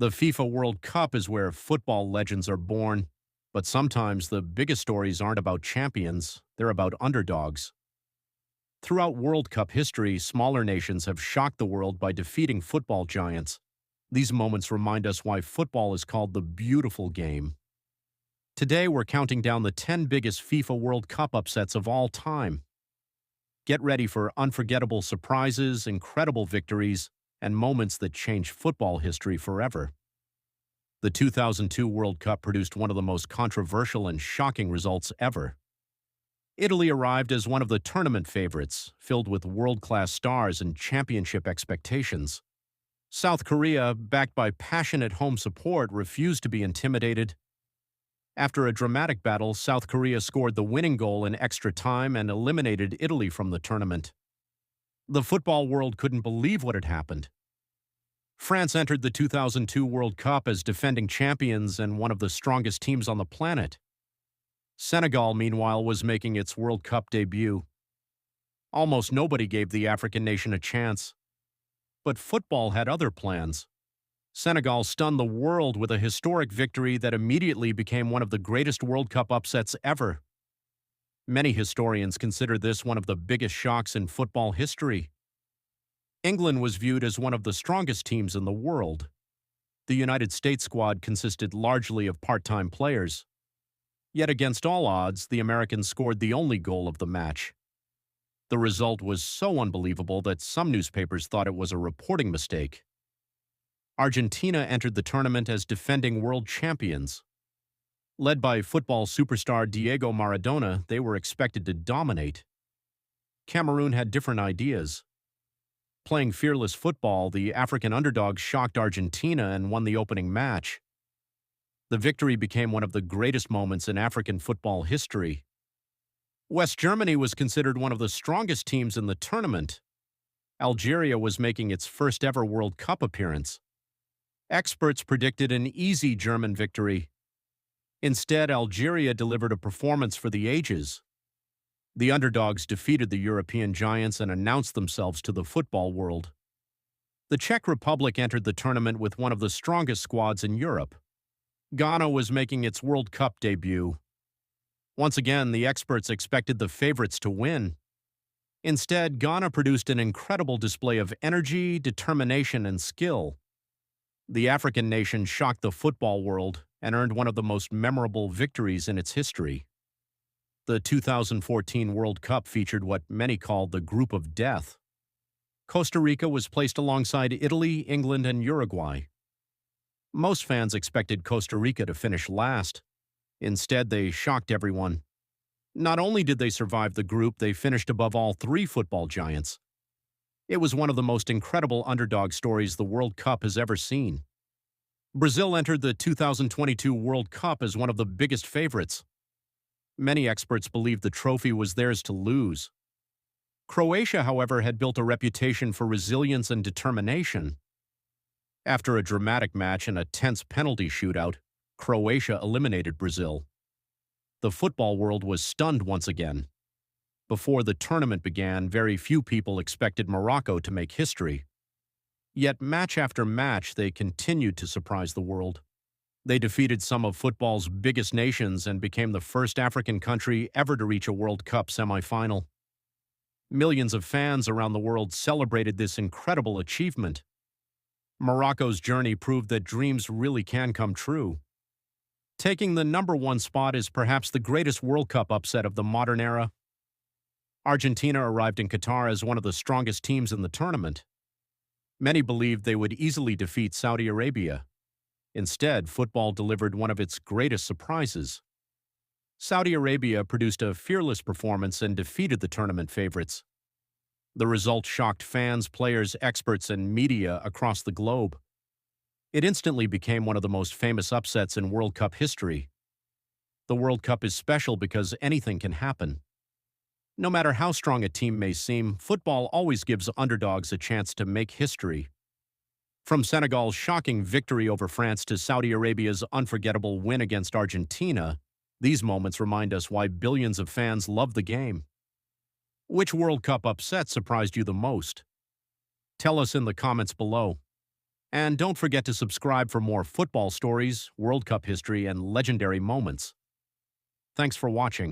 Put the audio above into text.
The FIFA World Cup is where football legends are born, but sometimes the biggest stories aren't about champions, they're about underdogs. Throughout World Cup history, smaller nations have shocked the world by defeating football giants. These moments remind us why football is called the beautiful game. Today, we're counting down the 10 biggest FIFA World Cup upsets of all time. Get ready for unforgettable surprises, incredible victories, and moments that change football history forever. The 2002 World Cup produced one of the most controversial and shocking results ever. Italy arrived as one of the tournament favorites, filled with world-class stars and championship expectations. South Korea, backed by passionate home support, refused to be intimidated. After a dramatic battle, South Korea scored the winning goal in extra time and eliminated Italy from the tournament. The football world couldn't believe what had happened. France entered the 2002 World Cup as defending champions and one of the strongest teams on the planet. Senegal, meanwhile, was making its World Cup debut. Almost nobody gave the African nation a chance. But football had other plans. Senegal stunned the world with a historic victory that immediately became one of the greatest World Cup upsets ever. Many historians consider this one of the biggest shocks in football history. England was viewed as one of the strongest teams in the world. The United States squad consisted largely of part-time players. Yet against all odds, the Americans scored the only goal of the match. The result was so unbelievable that some newspapers thought it was a reporting mistake. Argentina entered the tournament as defending world champions. Led by football superstar Diego Maradona, they were expected to dominate. Cameroon had different ideas. Playing fearless football, the African underdogs shocked Argentina and won the opening match. The victory became one of the greatest moments in African football history. West Germany was considered one of the strongest teams in the tournament. Algeria was making its first ever World Cup appearance. Experts predicted an easy German victory. Instead, Algeria delivered a performance for the ages. The underdogs defeated the European giants and announced themselves to the football world. The Czech Republic entered the tournament with one of the strongest squads in Europe. Ghana was making its World Cup debut. Once again, the experts expected the favorites to win. Instead, Ghana produced an incredible display of energy, determination, and skill. The African nation shocked the football world and earned one of the most memorable victories in its history. The 2014 World Cup featured what many called the Group of Death. Costa Rica was placed alongside Italy, England, and Uruguay. Most fans expected Costa Rica to finish last. Instead, they shocked everyone. Not only did they survive the group, they finished above all three football giants. It was one of the most incredible underdog stories the World Cup has ever seen. Brazil entered the 2022 World Cup as one of the biggest favorites. Many experts believed the trophy was theirs to lose. Croatia, however, had built a reputation for resilience and determination. After a dramatic match and a tense penalty shootout, Croatia eliminated Brazil. The football world was stunned once again. Before the tournament began, very few people expected Morocco to make history. Yet match after match, they continued to surprise the world. They defeated some of football's biggest nations and became the first African country ever to reach a World Cup semifinal. Millions of fans around the world celebrated this incredible achievement. Morocco's journey proved that dreams really can come true. Taking the #1 spot is perhaps the greatest World Cup upset of the modern era. Argentina arrived in Qatar as one of the strongest teams in the tournament. Many believed they would easily defeat Saudi Arabia. Instead, football delivered one of its greatest surprises. Saudi Arabia produced a fearless performance and defeated the tournament favorites. The result shocked fans, players, experts, and media across the globe. It instantly became one of the most famous upsets in World Cup history. The World Cup is special because anything can happen. No matter how strong a team may seem, football always gives underdogs a chance to make history. From Senegal's shocking victory over France to Saudi Arabia's unforgettable win against Argentina, these moments remind us why billions of fans love the game. Which World Cup upset surprised you the most? Tell us in the comments below. And don't forget to subscribe for more football stories, World Cup history, and legendary moments. Thanks for watching.